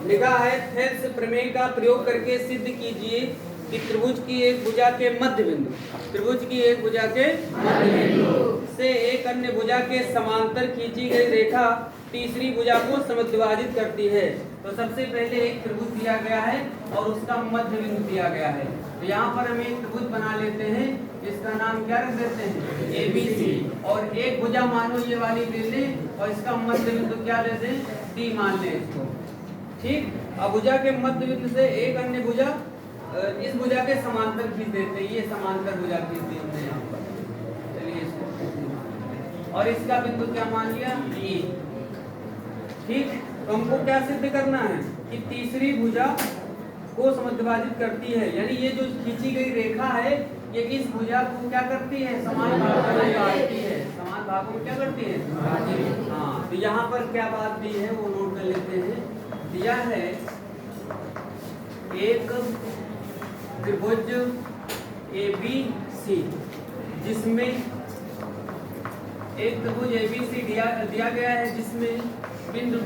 लिखा है थेल्स प्रमेय का प्रयोग करके सिद्ध कीजिए कि त्रिभुज की एक भुजा के मध्य बिंदु, त्रिभुज की एक भुजा के मध्य बिंदु से एक अन्य भुजा के समांतर खींची गई रेखा तीसरी भुजा को समद्विभाजित करती है। तो सबसे पहले एक त्रिभुज दिया गया है और उसका मध्य बिंदु दिया गया है। तो यहाँ पर हम एक त्रिभुज बना लेते हैं, इसका नाम क्या रख देते हैं, ABC। और एक भुजा मानो ये वाली ले लें और इसका मध्य बिंदु क्या ले दें, D मान लें इसको। ठीक, अब भुजा के मध्य बिंदु से एक अन्य भुजा इस भुजा के समांतर खींच देते हैं, ये समांतर भुजा खींच दी हमने यहाँ पर। चलिए इसको, और इसका बिंदु क्या मान लिया, E। ठीक, तो हमको क्या सिद्ध करना है कि तीसरी भुजा को समद्विभाजित करती है, यानी ये जो खींची गई रेखा है ये इस भुजा को क्या करती है, समान भागों में काटती है। समान भागों में क्या करती है, हाँ। तो यहाँ पर क्या बात दी है वो नोट कर लेते हैं। दिया है एक त्रिभुज ABC जिसमें एक त्रिभुज ABC दिया गया है जिसमें बिंदु D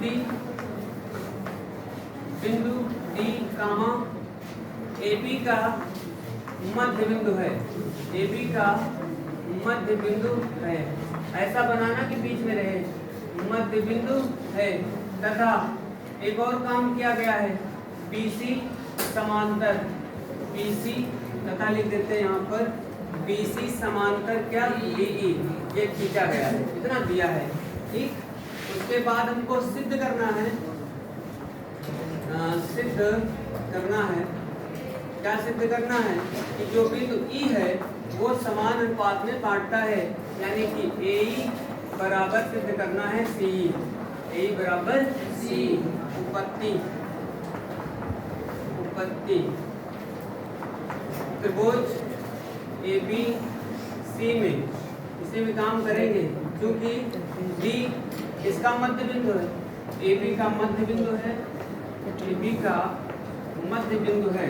कहाँ AB का मध्य बिंदु है, AB का मध्य बिंदु है। ऐसा बनाना कि बीच में रहे, मध्य बिंदु है। तथा एक और काम किया गया है, BC समांतर, BC तथा लिख देते हैं यहाँ पर BC समांतर क्या, DE, ये खींचा गया है, इतना दिया है। ठीक, उसके बाद हमको सिद्ध करना है, क्या सिद्ध करना है कि जो बिंदु E है वो समान अनुपात में काटता है, यानी कि AE बराबर सिद्ध करना है CE, AE बराबर CE। उपपत्ति त्रिभुज ABC में इसी में काम करेंगे, क्योंकि D इसका मध्य बिंदु है, AB का मध्य बिंदु है, AB का मध्य बिंदु है।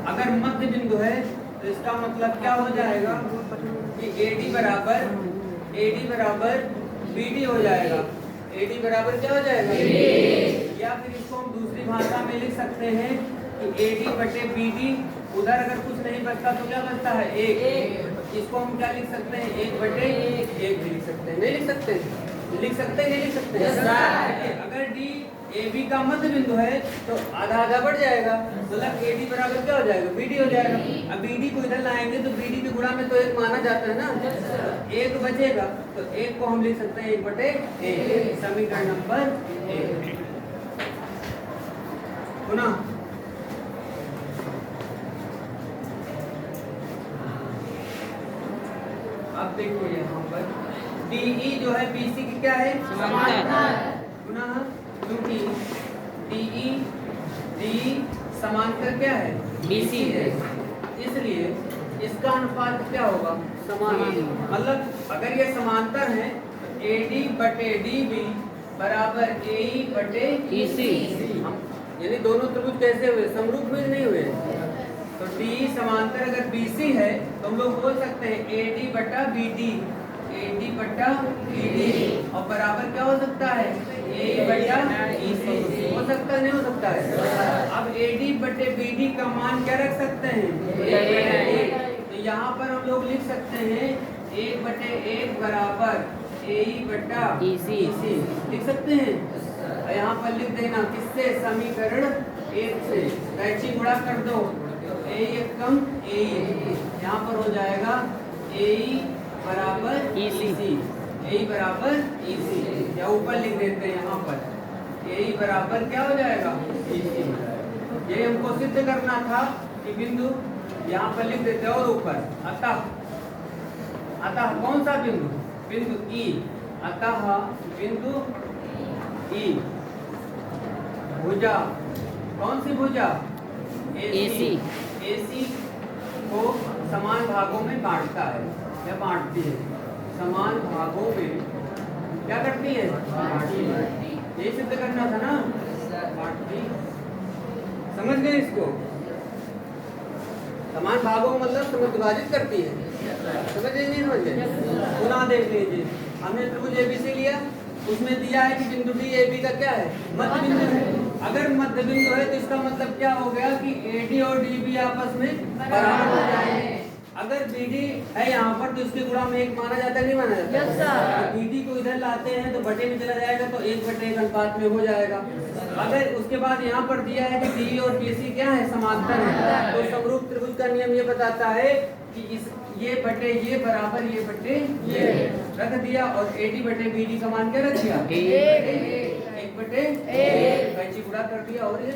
अगर मध्य बिंदु है तो इसका मतलब क्या हो जाएगा कि AD बराबर BD हो जाएगा। AD बराबर क्या हो जाएगा, या फिर इसको हम दूसरी भाषा में लिख सकते हैं कि AD बटे BD, उधर अगर कुछ नहीं बचता तो क्या बचता है, 1। इसको हम क्या लिख सकते हैं, 1 बटे 1 भी लिख सकते हैं, नहीं लिख सकते, लिख सकते हैं, नहीं लिख सकते हैं। अगर D AB का मध्य बिंदु है तो आधा आधा बढ़ जाएगा, मतलब AD बराबर क्या हो जाएगा, BD हो जाएगा। अब BD को इधर लाएंगे तो BD की गुणा में तो 1 माना जाता है ना, तो 1 बचेगा, तो 1 को हम लिख सकते हैं 1 बटे 1, समीकरण नंबर 1। पुनः अब देखो यहाँ पर DE जो है BC की क्या है, समांतर। पुनः क्योंकि DE समांतर क्या है, BC है, इसलिए इसका अनुपात क्या होगा, समान। मतलब अगर ये समांतर है तो AD बटे DB बराबर AE बटे EC, यानी दोनों त्रिभुज कैसे हुए, समरूप हुए नहीं हुए। तो DE समांतर अगर BC है तो हम लोग बोल सकते हैं AD बटा BD, AD बटा BD, और बराबर क्या हो सकता है, AE बटा EC। हो सकता है, नहीं हो सकता है। अब AD बटे BD का मान क्या रख सकते हैं, 1। तो यहाँ पर हम लोग लिख सकते हैं 1 बटे 1 बराबर AE बटा EC लिख सकते हैं। यहाँ पर लिख देना किससे, समीकरण 1 से, कैंची गुणा कर दो तो AE कम AE, यहाँ पर हो जाएगा AE बराबर EC, AE बराबर EC, या ऊपर लिख देते हैं यहाँ पर AE बराबर क्या हो जाएगा, EC। ये हमको सिद्ध करना था कि बिंदु, यहाँ पर लिख देते हैं और ऊपर अतः कौन सा बिंदु, बिंदु E, अतः बिंदु E भुजा, कौन सी भुजा, AC को समान भागों में बांटता है या बांटती है, समान भागों में क्या करती है, बांटती है। ये सिद्ध करना था ना, बांटती। समझ गए इसको, समान भागों मतलब समद्विभाजित करती है, समझ गए नहीं समझ गए। पुनः देख लीजिए, हमने त्रिभुज ABC लिया, उसमें दिया है कि बिंदु D AB का क्या है, मध्य बिंदु है। अगर मध्य बिंदु है तो इसका मतलब क्या हो गया कि AD और DB आपस में बराबर हो जाएंगे। अगर BD है यहाँ पर तो इसके गुणा में 1 माना जाता है, नहीं माना जाता? Yes, sir. BD को इधर लाते हैं तो बटे में चला जाएगा तो 1/1 अनुपात में हो जाएगा। अगर उसके बाद यहाँ पर दिया है कि DE और BC क्या है, समांतर है, तो समरूप त्रिभुज का नियम ये बताता है कि इस ये बटे ये बराबर ये बटे ये रख दिया और AD बटे BD का मान क्या रख दिया? 1/1 कैंची गुणा कर दिया और ये